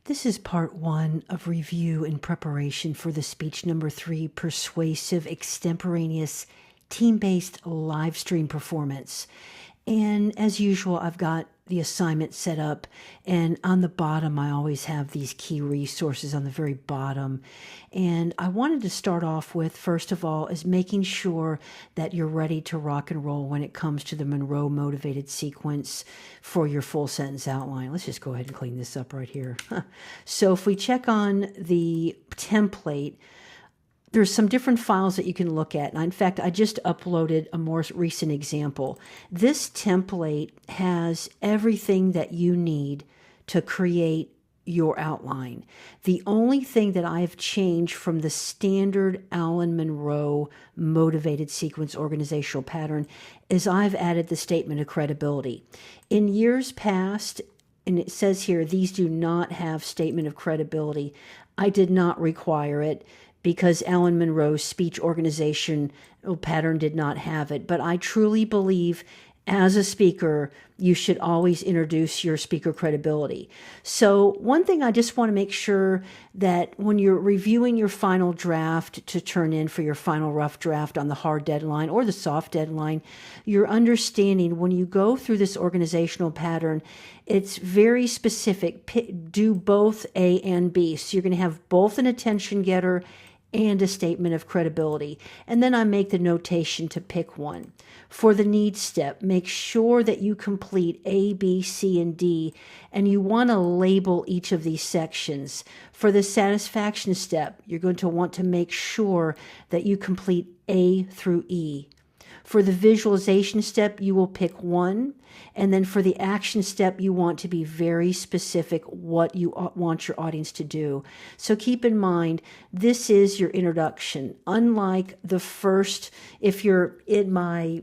This is part 1 of review in preparation for the speech number 3, persuasive, extemporaneous, team-based live stream performance. And as usual, I've got the assignment set up, and on the bottom, I always have these key resources on the very bottom. And I wanted to start off with, first of all, is making sure that you're ready to rock and roll when it comes to the Monroe Motivated Sequence for your full sentence outline. Let's just go ahead and clean this up right here. So if we check on the template, there's some different files that you can look at. And in fact, I just uploaded a more recent example. This template has everything that you need to create your outline. The only thing that I've changed from the standard Allen Monroe Motivated Sequence organizational pattern is I've added the statement of credibility. In years past, and it says here, these do not have statement of credibility. I did not require it, because Allen Monroe's speech organization pattern did not have it. But I truly believe as a speaker, you should always introduce your speaker credibility. So one thing I just want to make sure that when you're reviewing your final draft to turn in for your final rough draft on the hard deadline or the soft deadline, you're understanding when you go through this organizational pattern, it's very specific. Do both A and B. So you're going to have both an attention getter and a statement of credibility. And then I make the notation to pick one. For the needs step, make sure that you complete A, B, C, and D, and you want to label each of these sections. For the satisfaction step, you're going to want to make sure that you complete A through E. For the visualization step, you will pick one. And then for the action step, you want to be very specific what you want your audience to do. So keep in mind, this is your introduction. Unlike the first, if you're in my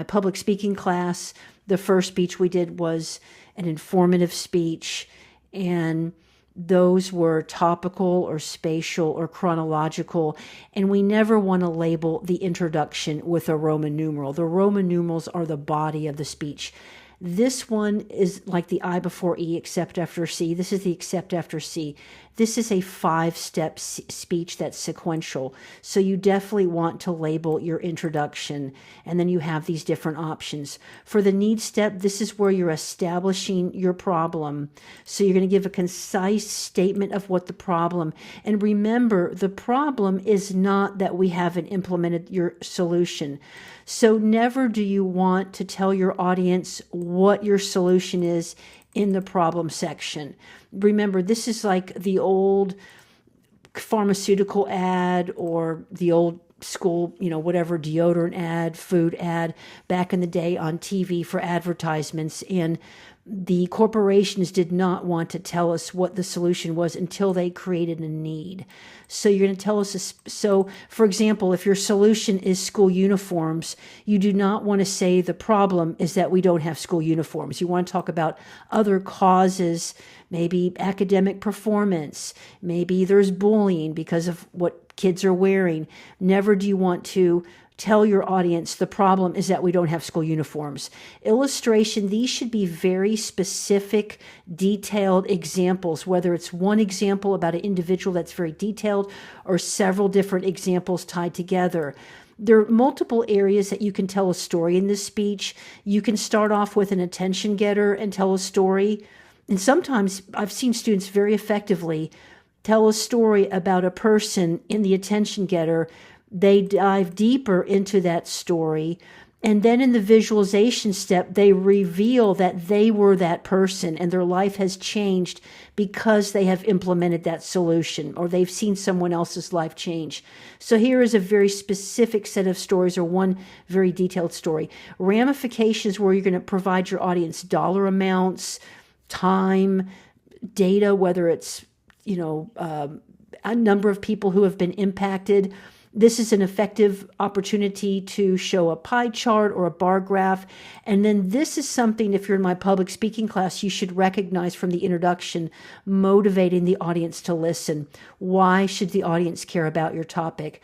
public speaking class, the first speech we did was an informative speech, and those were topical or spatial or chronological, and we never want to label the introduction with a Roman numeral. The Roman numerals are the body of the speech. This one is like the I before E, except after C. This is the except after C. This is a 5-step speech that's sequential. So you definitely want to label your introduction, and then you have these different options. For the need step, this is where you're establishing your problem. So you're going to give a concise statement of what the problem, and remember, the problem is not that we haven't implemented your solution. So never do you want to tell your audience what your solution is in the problem section. Remember, this is like the old pharmaceutical ad or the old school, whatever, deodorant ad, food ad back in the day on TV for advertisements. And the corporations did not want to tell us what the solution was until they created a need. So you're going to tell us, so for example, if your solution is school uniforms, you do not want to say the problem is that we don't have school uniforms. You want to talk about other causes, maybe academic performance, maybe there's bullying because of what kids are wearing. Never do you want to tell your audience the problem is that we don't have school uniforms. Illustration, these should be very specific, detailed examples, whether it's one example about an individual that's very detailed or several different examples tied together. There are multiple areas that you can tell a story in this speech. You can start off with an attention getter and tell a story. And sometimes I've seen students very effectively tell a story about a person in the attention getter. They dive deeper into that story, and then in the visualization step, they reveal that they were that person and their life has changed because they have implemented that solution or they've seen someone else's life change. So here is a very specific set of stories or one very detailed story. Ramifications, where you're going to provide your audience dollar amounts, time, data, whether it's, a number of people who have been impacted. This is an effective opportunity to show a pie chart or a bar graph. And then this is something, if you're in my public speaking class, you should recognize from the introduction, motivating the audience to listen. Why should the audience care about your topic?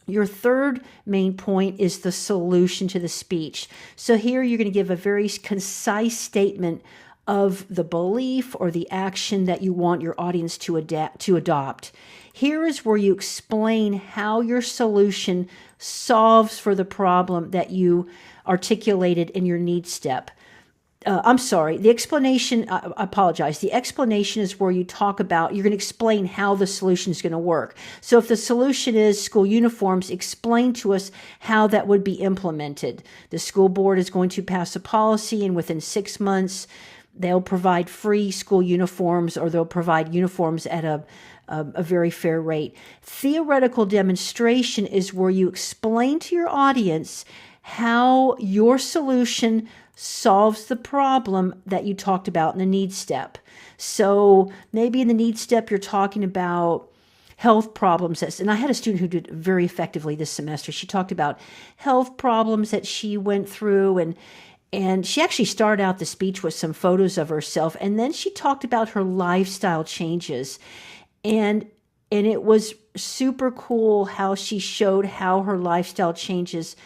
Your third main point is the solution to the speech. So here you're going to give a very concise statement of the belief or the action that you want your audience to adopt. Here is where you explain how your solution solves for the problem that you articulated in your need step. The explanation, I apologize. The explanation is where you talk about, you're going to explain how the solution is going to work. So if the solution is school uniforms, explain to us how that would be implemented. The school board is going to pass a policy, and within 6 months, they'll provide free school uniforms, or they'll provide uniforms at a very fair rate. Theoretical demonstration is where you explain to your audience how your solution solves the problem that you talked about in the need step. So maybe in the need step, you're talking about health problems. And I had a student who did very effectively this semester. She talked about health problems that she went through, and she actually started out the speech with some photos of herself, and then she talked about her lifestyle changes. And it was super cool how she showed how her lifestyle changes.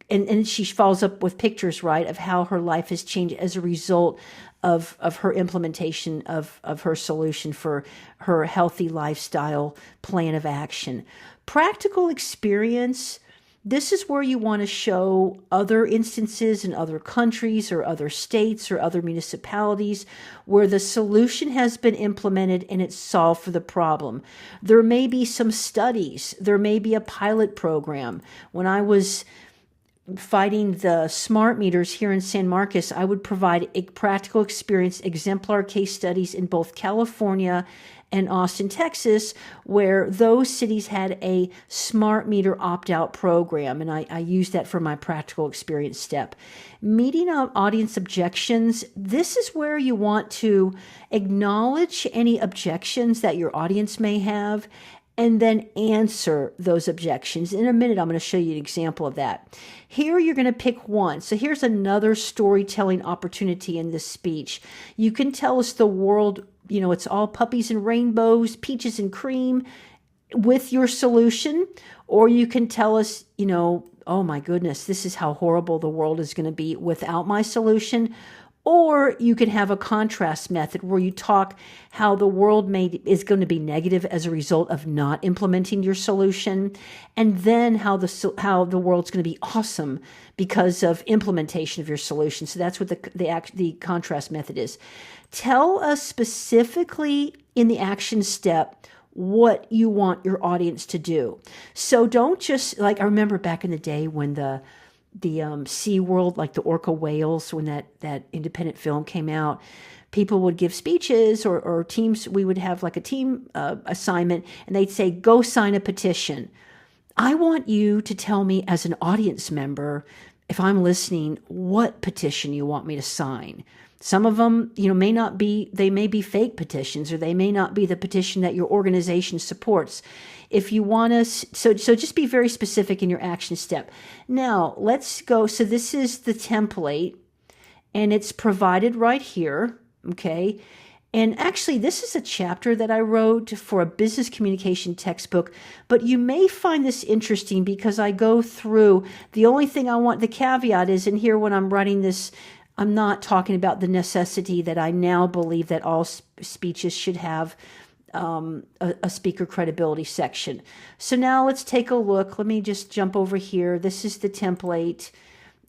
And she follows up with pictures, right, of how her life has changed as a result of her implementation of her solution for her healthy lifestyle plan of action. Practical experience, this is where you want to show other instances in other countries or other states or other municipalities where the solution has been implemented and it's solved for the problem. There may be some studies. There may be a pilot program. When I was fighting the smart meters here in San Marcos, I would provide a practical experience, exemplar case studies in both California and Austin, Texas, where those cities had a smart meter opt-out program, and I used that for my practical experience step. Meeting audience objections, this is where you want to acknowledge any objections that your audience may have, and then answer those objections. In a minute, I'm going to show you an example of that. Here, you're going to pick one. So here's another storytelling opportunity in this speech. You can tell us the world, it's all puppies and rainbows, peaches and cream with your solution, or you can tell us, oh my goodness, this is how horrible the world is going to be without my solution. Or you can have a contrast method where you talk how the world is going to be negative as a result of not implementing your solution, and then how the world's going to be awesome because of implementation of your solution. So that's what the contrast method is. Tell us specifically in the action step what you want your audience to do. So don't just, I remember back in the day when the Sea World, like the orca whales, when that independent film came out, people would give speeches or teams. We would have like a team assignment, and they'd say, go sign a petition. I want you to tell me as an audience member, if I'm listening, what petition you want me to sign. Some of them, they may be fake petitions, or they may not be the petition that your organization supports. If you want us, so just be very specific in your action step. Now, let's go. So this is the template, and it's provided right here, okay? And actually, this is a chapter that I wrote for a business communication textbook, but you may find this interesting because I go through, the only thing the caveat is in here when I'm writing this, I'm not talking about the necessity that I now believe that all speeches should have a speaker credibility section. So now let's take a look. Let me just jump over here. This is the template,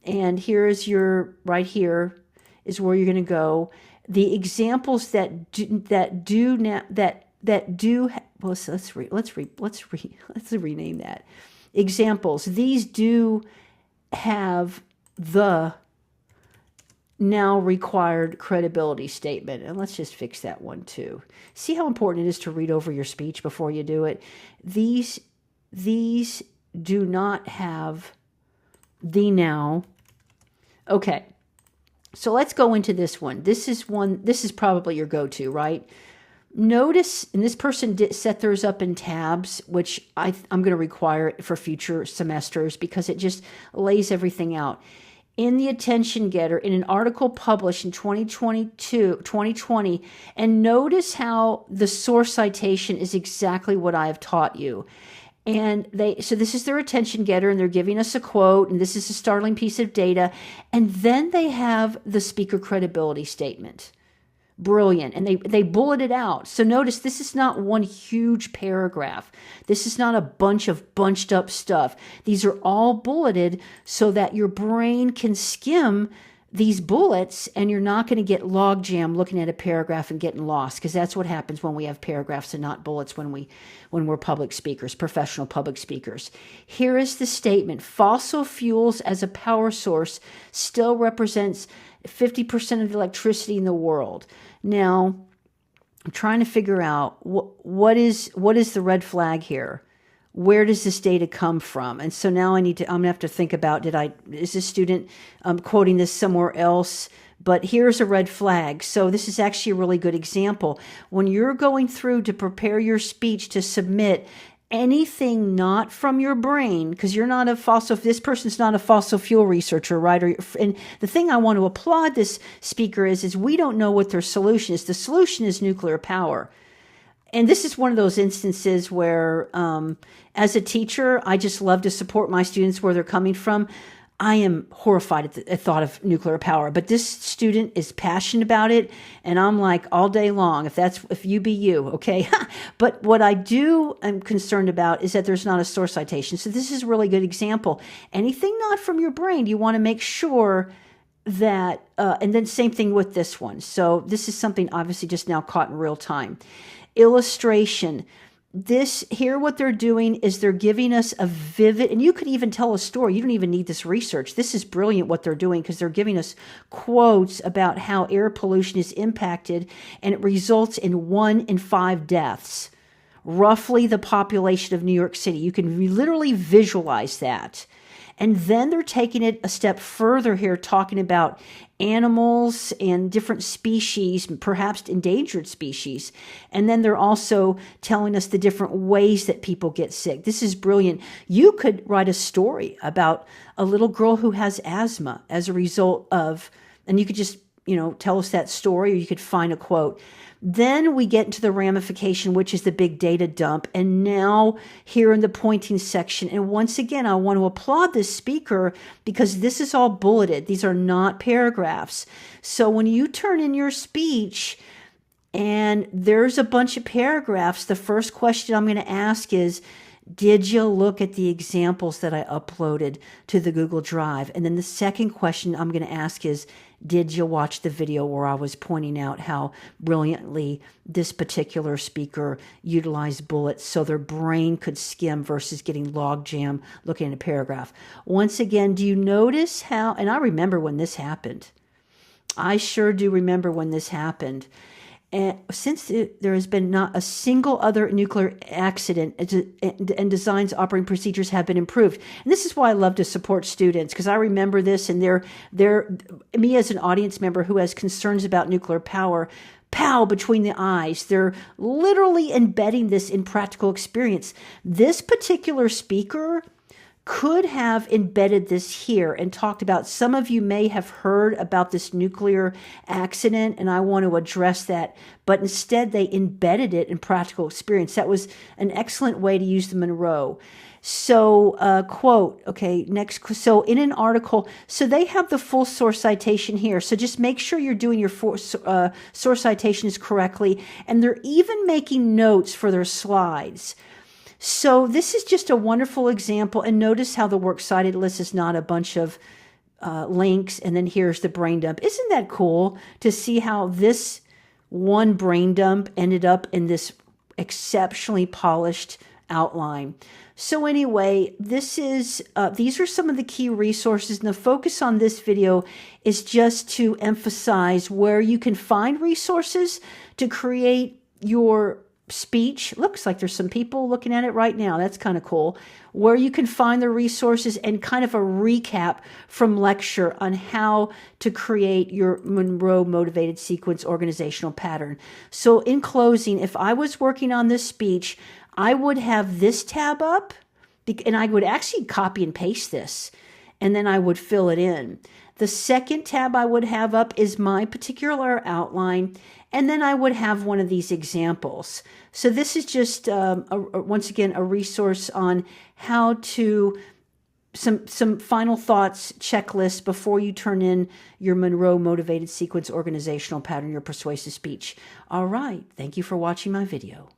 and here is right here is where you're going to go. The examples let's rename that. Examples. These do have the now required credibility statement. And let's just fix that one too. See how important it is to read over your speech before you do it? These do not have the now. Okay. So let's go into this one. This is probably your go-to, right? Notice, and this person set theirs up in tabs, which I'm going to require for future semesters because it just lays everything out. In the attention getter, in an article published in 2020, and notice how the source citation is exactly what I have taught you. And so this is their attention getter, and they're giving us a quote, and this is a startling piece of data. And then they have the speaker credibility statement. Brilliant. And they bullet it out. So notice this is not one huge paragraph. This is not a bunch of bunched up stuff. These are all bulleted so that your brain can skim these bullets and you're not going to get logjam looking at a paragraph and getting lost, because that's what happens when we have paragraphs and not bullets when we're public speakers, professional public speakers. Here is the statement: fossil fuels as a power source still represents 50% of the electricity in the world. Now, I'm trying to figure out what is the red flag here? Where does this data come from? And so now I'm gonna have to think about, is this student quoting this somewhere else? But here's a red flag. So this is actually a really good example. When you're going through to prepare your speech to submit, anything not from your brain, because this person's not a fossil fuel researcher, right? And the thing I want to applaud this speaker is we don't know what their solution is. The solution is nuclear power. And this is one of those instances where, as a teacher, I just love to support my students where they're coming from. I am horrified at the thought of nuclear power, but this student is passionate about it, and I'm like all day long, if you be you, okay? But what I am concerned about is that there's not a source citation. So this is a really good example. Anything not from your brain, you want to make sure that, and then same thing with this one. So this is something obviously just now caught in real time. Illustration. What they're doing is they're giving us a vivid, and you could even tell a story. You don't even need this research. This is brilliant what they're doing, because they're giving us quotes about how air pollution is impacted, and it results in 1 in 5 deaths, roughly the population of New York City. You can literally visualize that. And then they're taking it a step further here, talking about animals and different species, perhaps endangered species. And then they're also telling us the different ways that people get sick. This is brilliant. You could write a story about a little girl who has asthma as a result of, and you could just, tell us that story, or you could find a quote. Then we get into the ramification, which is the big data dump. And now here in the pointing section, and once again, I want to applaud this speaker because this is all bulleted. These are not paragraphs. So when you turn in your speech and there's a bunch of paragraphs, the first question I'm going to ask is, did you look at the examples that I uploaded to the Google Drive? And then the second question I'm going to ask is, did you watch the video where I was pointing out how brilliantly this particular speaker utilized bullets so their brain could skim versus getting logjam looking at a paragraph? Once again, do you notice how, and I remember when this happened. I sure do remember when this happened. And since there has been not a single other nuclear accident, and designs, operating procedures have been improved. And this is why I love to support students, because I remember this, and me as an audience member who has concerns about nuclear power, pow, between the eyes. They're literally embedding this in practical experience. This particular speaker could have embedded this here and talked about, some of you may have heard about this nuclear accident, and I want to address that. But instead, they embedded it in practical experience. That was an excellent way to use the Monroe. So, quote, okay, next. So in an article, so they have the full source citation here. So just make sure you're doing your source citations correctly. And they're even making notes for their slides. So this is just a wonderful example. And notice how the works cited list is not a bunch of links. And then here's the brain dump. Isn't that cool to see how this one brain dump ended up in this exceptionally polished outline? So anyway, these are some of the key resources. And the focus on this video is just to emphasize where you can find resources to create your speech. Looks like there's some people looking at it right now. That's kind of cool. Where you can find the resources and kind of a recap from lecture on how to create your Monroe Motivated Sequence organizational pattern. So in closing, if I was working on this speech, I would have this tab up, and I would actually copy and paste this, and then I would fill it in. The second tab I would have up is my particular outline, and then I would have one of these examples. So this is just, once again, a resource on how to some final thoughts, checklists before you turn in your Monroe Motivated Sequence organizational pattern, your persuasive speech. All right. Thank you for watching my video.